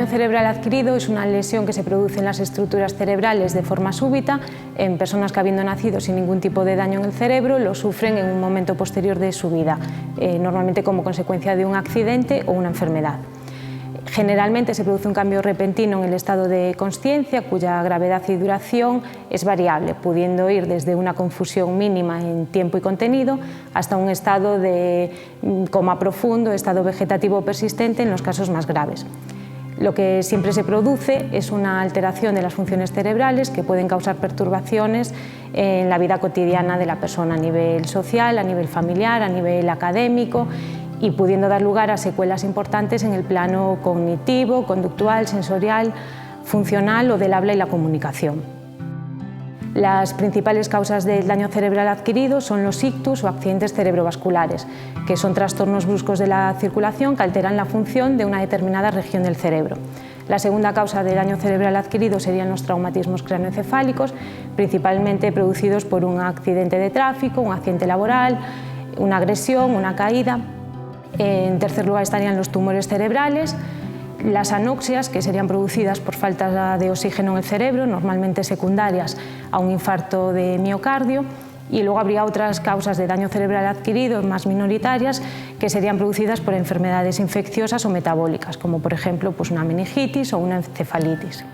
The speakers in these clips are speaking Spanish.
cerebral adquirido es una lesión que se produce en las estructuras cerebrales de forma súbita en personas que, habiendo nacido sin ningún tipo de daño en el cerebro, lo sufren en un momento posterior de su vida, normalmente como consecuencia de un accidente o una enfermedad. Generalmente se produce un cambio repentino en el estado de consciencia, cuya gravedad y duración es variable, pudiendo ir desde una confusión mínima en tiempo y contenido hasta un estado de coma profundo, estado vegetativo persistente en los casos más graves. Lo que siempre se produce es una alteración de las funciones cerebrales que pueden causar perturbaciones en la vida cotidiana de la persona a nivel social, a nivel familiar, a nivel académico, y pudiendo dar lugar a secuelas importantes en el plano cognitivo, conductual, sensorial, funcional o del habla y la comunicación. Las principales causas del daño cerebral adquirido son los ictus o accidentes cerebrovasculares, que son trastornos bruscos de la circulación que alteran la función de una determinada región del cerebro. La segunda causa de daño cerebral adquirido serían los traumatismos craneoencefálicos, principalmente producidos por un accidente de tráfico, un accidente laboral, una agresión, una caída. En tercer lugar estarían los tumores cerebrales, las anoxias, que serían producidas por falta de oxígeno en el cerebro, normalmente secundarias a un infarto de miocardio, y luego habría otras causas de daño cerebral adquirido más minoritarias que serían producidas por enfermedades infecciosas o metabólicas, como por ejemplo una meningitis o una encefalitis.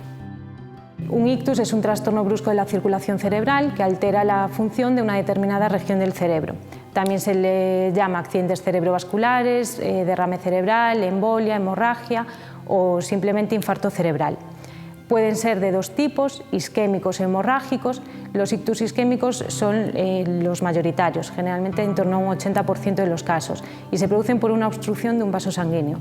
Un ictus es un trastorno brusco de la circulación cerebral que altera la función de una determinada región del cerebro. También se le llama accidentes cerebrovasculares, derrame cerebral, embolia, hemorragia o simplemente infarto cerebral. Pueden ser de dos tipos, isquémicos e hemorrágicos. Los ictus isquémicos son los mayoritarios, generalmente en torno a un 80% de los casos, y se producen por una obstrucción de un vaso sanguíneo.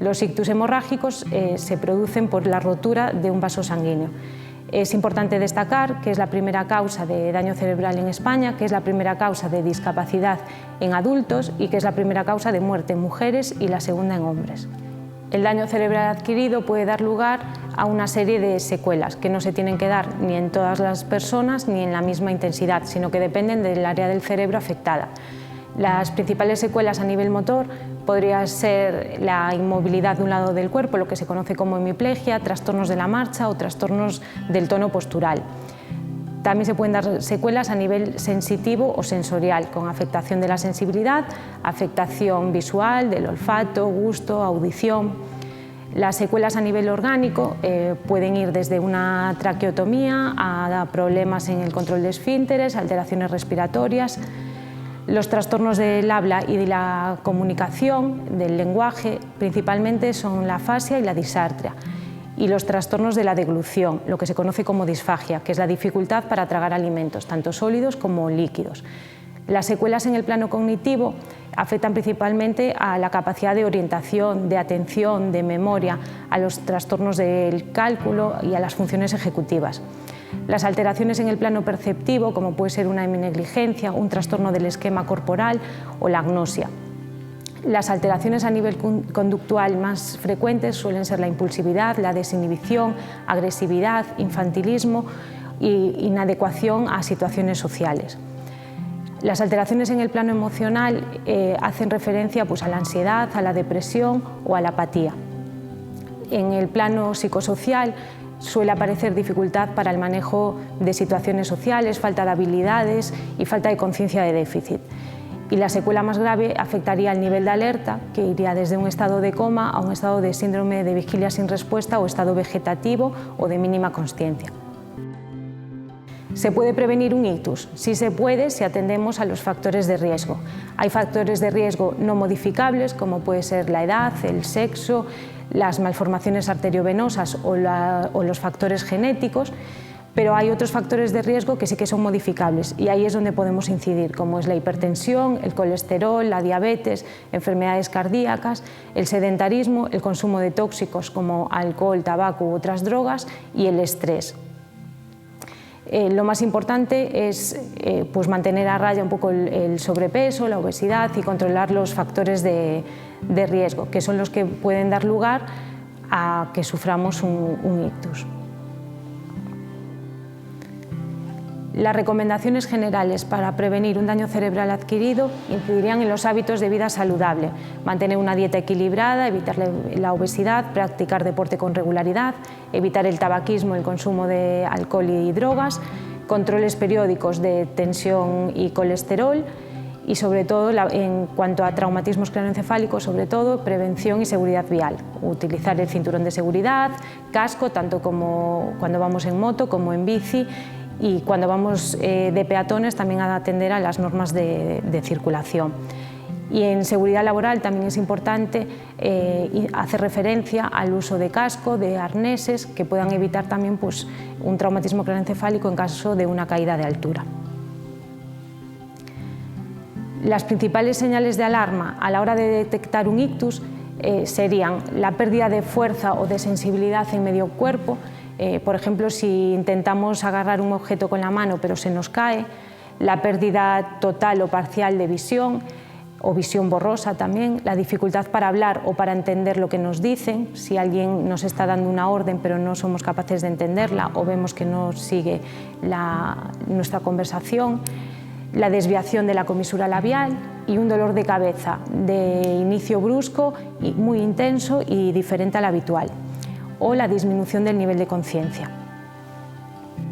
Los ictus hemorrágicos se producen por la rotura de un vaso sanguíneo. Es importante destacar que es la primera causa de daño cerebral en España, que es la primera causa de discapacidad en adultos y que es la primera causa de muerte en mujeres y la segunda en hombres. El daño cerebral adquirido puede dar lugar a una serie de secuelas que no se tienen que dar ni en todas las personas ni en la misma intensidad, sino que dependen del área del cerebro afectada. Las principales secuelas a nivel motor podría ser la inmovilidad de un lado del cuerpo, lo que se conoce como hemiplegia, trastornos de la marcha o trastornos del tono postural. También se pueden dar secuelas a nivel sensitivo o sensorial, con afectación de la sensibilidad, afectación visual, del olfato, gusto, audición. Las secuelas a nivel orgánico pueden ir desde una traqueotomía a problemas en el control de esfínteres, alteraciones respiratorias. Los trastornos del habla y de la comunicación, del lenguaje, principalmente son la afasia y la disartria. Y los trastornos de la deglución, lo que se conoce como disfagia, que es la dificultad para tragar alimentos, tanto sólidos como líquidos. Las secuelas en el plano cognitivo afectan principalmente a la capacidad de orientación, de atención, de memoria, a los trastornos del cálculo y a las funciones ejecutivas. Las alteraciones en el plano perceptivo, como puede ser una heminegligencia, un trastorno del esquema corporal o la agnosia. Las alteraciones a nivel conductual más frecuentes suelen ser la impulsividad, la desinhibición, agresividad, infantilismo e inadecuación a situaciones sociales. Las alteraciones en el plano emocional hacen referencia a la ansiedad, a la depresión o a la apatía. En el plano psicosocial suele aparecer dificultad para el manejo de situaciones sociales, falta de habilidades y falta de conciencia de déficit. Y la secuela más grave afectaría al nivel de alerta, que iría desde un estado de coma a un estado de síndrome de vigilia sin respuesta o estado vegetativo o de mínima consciencia. ¿Se puede prevenir un ictus? Sí se puede si atendemos a los factores de riesgo. Hay factores de riesgo no modificables, como puede ser la edad, el sexo, las malformaciones arteriovenosas o los factores genéticos, pero hay otros factores de riesgo que sí que son modificables y ahí es donde podemos incidir, como es la hipertensión, el colesterol, la diabetes, enfermedades cardíacas, el sedentarismo, el consumo de tóxicos como alcohol, tabaco u otras drogas y el estrés. Lo más importante es mantener a raya un poco el sobrepeso, la obesidad y controlar los factores de riesgo, que son los que pueden dar lugar a que suframos un ictus. Las recomendaciones generales para prevenir un daño cerebral adquirido incidirían en los hábitos de vida saludable, mantener una dieta equilibrada, evitar la obesidad, practicar deporte con regularidad, evitar el tabaquismo, el consumo de alcohol y drogas, controles periódicos de tensión y colesterol y, sobre todo, en cuanto a traumatismos craneoencefálicos, sobre todo, prevención y seguridad vial. Utilizar el cinturón de seguridad, casco, tanto como cuando vamos en moto como en bici, y cuando vamos de peatones también a atender a las normas de circulación. Y en seguridad laboral también es importante hacer referencia al uso de casco, de arneses, que puedan evitar también pues, un traumatismo craneoencefálico en caso de una caída de altura. Las principales señales de alarma a la hora de detectar un ictus serían la pérdida de fuerza o de sensibilidad en medio cuerpo. Por ejemplo, si intentamos agarrar un objeto con la mano pero se nos cae, la pérdida total o parcial de visión o visión borrosa también, la dificultad para hablar o para entender lo que nos dicen, si alguien nos está dando una orden pero no somos capaces de entenderla o vemos que no sigue nuestra conversación, la desviación de la comisura labial y un dolor de cabeza de inicio brusco y muy intenso y diferente al habitual, o la disminución del nivel de conciencia.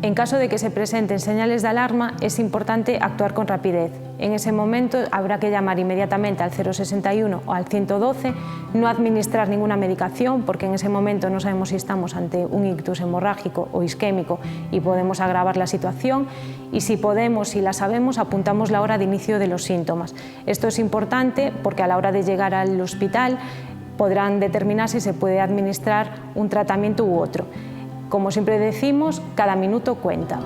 En caso de que se presenten señales de alarma, es importante actuar con rapidez. En ese momento habrá que llamar inmediatamente al 061 o al 112, no administrar ninguna medicación, porque en ese momento no sabemos si estamos ante un ictus hemorrágico o isquémico y podemos agravar la situación, y si podemos, si la sabemos, apuntamos la hora de inicio de los síntomas. Esto es importante porque a la hora de llegar al hospital podrán determinar si se puede administrar un tratamiento u otro. Como siempre decimos, cada minuto cuenta.